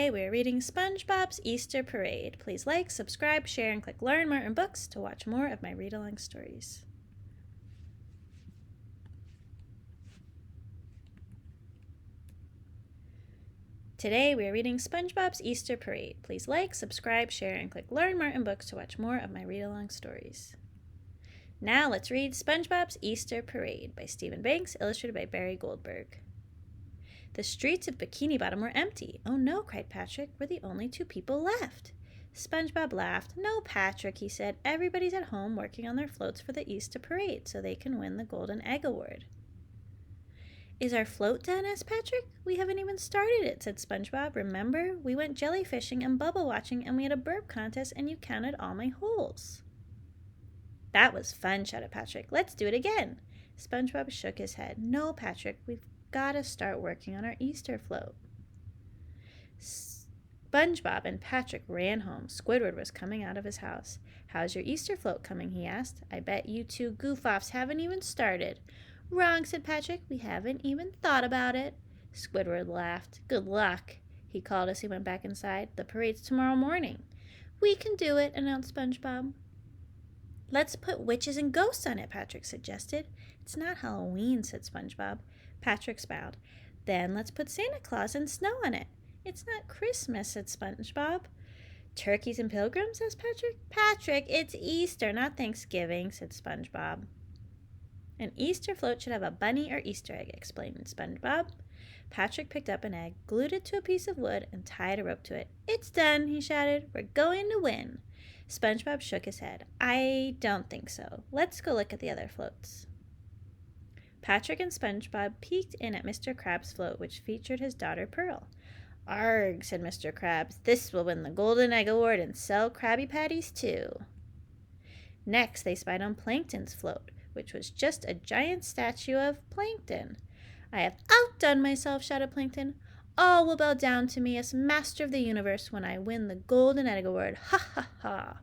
Today we are reading SpongeBob's Easter Parade. Please like, subscribe, share, and click Learn More in Books to watch more of my read-along stories. Today we are reading SpongeBob's Easter Parade. Please like, subscribe, share, and click Learn More in Books to watch more of my read-along stories. Now let's read SpongeBob's Easter Parade by Stephen Banks, illustrated by Barry Goldberg. The streets of Bikini Bottom were empty. Oh no, cried Patrick, we're the only two people left. SpongeBob laughed. No, Patrick, he said, everybody's at home working on their floats for the Easter Parade so they can win the Golden Egg Award. Is our float done? Asked Patrick. We haven't even started it, said SpongeBob. Remember, we went jellyfishing and bubble watching and we had a burp contest and you counted all my holes. That was fun, shouted Patrick. Let's do it again. SpongeBob shook his head. No, Patrick, we've got to start working on our Easter float. SpongeBob and Patrick ran home. Squidward was coming out of his house. How's your Easter float coming? He asked. I bet you two goof-offs haven't even started. Wrong, said Patrick. We haven't even thought about it. Squidward laughed. Good luck, he called as he went back inside. The parade's tomorrow morning. We can do it, announced SpongeBob. Let's put witches and ghosts on it, Patrick suggested. It's not Halloween, said SpongeBob. Patrick smiled. Then let's put Santa Claus and snow on it. It's not Christmas, said SpongeBob. Turkeys and pilgrims, asked Patrick. Patrick, it's Easter, not Thanksgiving, said SpongeBob. An Easter float should have a bunny or Easter egg, explained SpongeBob. Patrick picked up an egg, glued it to a piece of wood, and tied a rope to it. It's done, he shouted. We're going to win. SpongeBob shook his head. I don't think so. Let's go look at the other floats. Patrick and SpongeBob peeked in at Mr. Krabs' float, which featured his daughter Pearl. Arg, said Mr. Krabs. This will win the Golden Egg Award and sell Krabby Patties, too. Next, they spied on Plankton's float, which was just a giant statue of Plankton. I have outdone myself, shouted Plankton. All will bow down to me as master of the universe when I win the Golden Egg Award. Ha ha ha.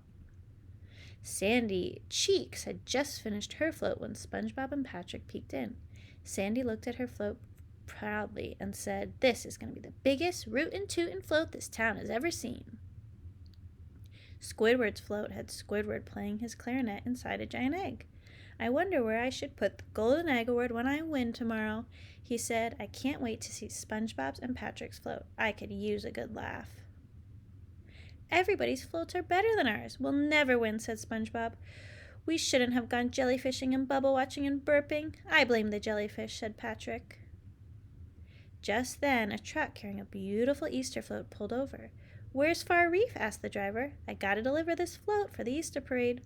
Sandy Cheeks had just finished her float when SpongeBob and Patrick peeked in. Sandy looked at her float proudly and said, This is going to be the biggest rootin' tootin' float this town has ever seen. Squidward's float had Squidward playing his clarinet inside a giant egg. I wonder where I should put the Golden Egg Award when I win tomorrow, he said. I can't wait to see SpongeBob's and Patrick's float. I could use a good laugh. Everybody's floats are better than ours. We'll never win, said SpongeBob. We shouldn't have gone jellyfishing and bubble watching and burping. I blame the jellyfish, said Patrick. Just then, a truck carrying a beautiful Easter float pulled over. Where's Far Reef? Asked the driver. I gotta deliver this float for the Easter parade.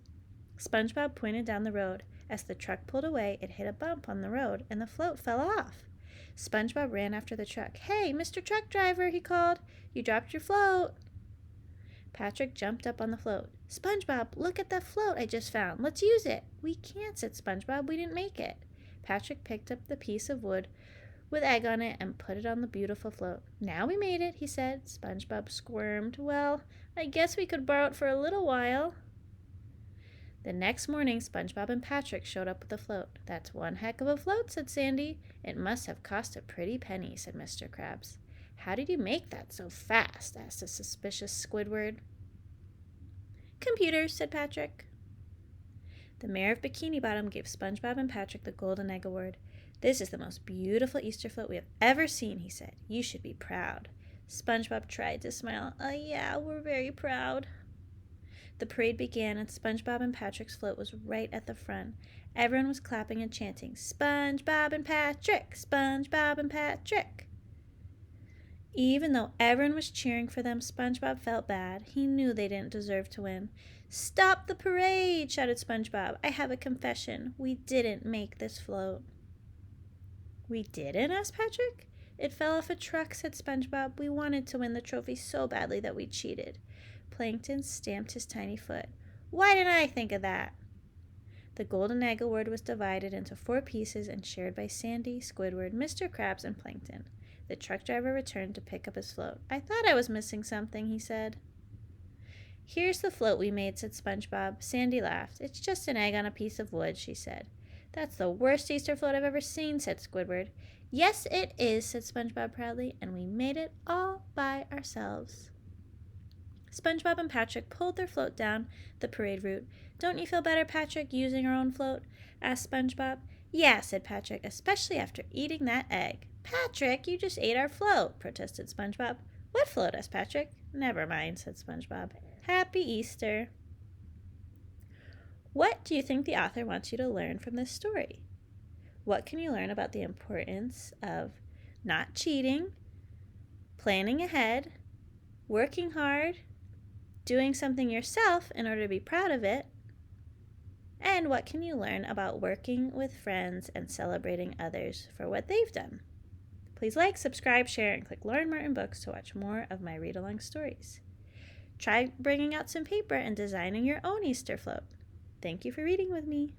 SpongeBob pointed down the road. As the truck pulled away, it hit a bump on the road, and the float fell off. SpongeBob ran after the truck. Hey, Mr. Truck Driver, he called. You dropped your float. Patrick jumped up on the float. SpongeBob, look at that float I just found. Let's use it. We can't, said SpongeBob. We didn't make it. Patrick picked up the piece of wood with egg on it and put it on the beautiful float. Now we made it, he said. SpongeBob squirmed. Well, I guess we could borrow it for a little while. The next morning, SpongeBob and Patrick showed up with the float. That's one heck of a float, said Sandy. It must have cost a pretty penny, said Mr. Krabs. How did you make that so fast? Asked a suspicious Squidward. Computers, said Patrick. The mayor of Bikini Bottom gave SpongeBob and Patrick the Golden Egg Award. This is the most beautiful Easter float we have ever seen, he said. You should be proud. SpongeBob tried to smile. Yeah, we're very proud. The parade began, and SpongeBob and Patrick's float was right at the front. Everyone was clapping and chanting, SpongeBob and Patrick! SpongeBob and Patrick! Even though everyone was cheering for them, SpongeBob felt bad. He knew they didn't deserve to win. Stop the parade, shouted SpongeBob. I have a confession. We didn't make this float. We didn't? Asked Patrick. It fell off a truck, said SpongeBob. We wanted to win the trophy so badly that we cheated. Plankton stamped his tiny foot. Why didn't I think of that? The Golden Egg Award was divided into 4 pieces and shared by Sandy, Squidward, Mr. Krabs, and Plankton. The truck driver returned to pick up his float. I thought I was missing something, he said. Here's the float we made, said SpongeBob. Sandy laughed. It's just an egg on a piece of wood, she said. That's the worst Easter float I've ever seen, said Squidward. Yes, it is, said SpongeBob proudly, and we made it all by ourselves. SpongeBob and Patrick pulled their float down the parade route. Don't you feel better, Patrick, using our own float? Asked SpongeBob. Yeah, said Patrick, especially after eating that egg. Patrick, you just ate our float, protested SpongeBob. What float? Asked Patrick. Never mind, said SpongeBob. Happy Easter. What do you think the author wants you to learn from this story? What can you learn about the importance of not cheating, planning ahead, working hard, doing something yourself in order to be proud of it? And what can you learn about working with friends and celebrating others for what they've done? Please like, subscribe, share, and click Lauren Martin Books to watch more of my read-along stories. Try bringing out some paper and designing your own Easter float. Thank you for reading with me.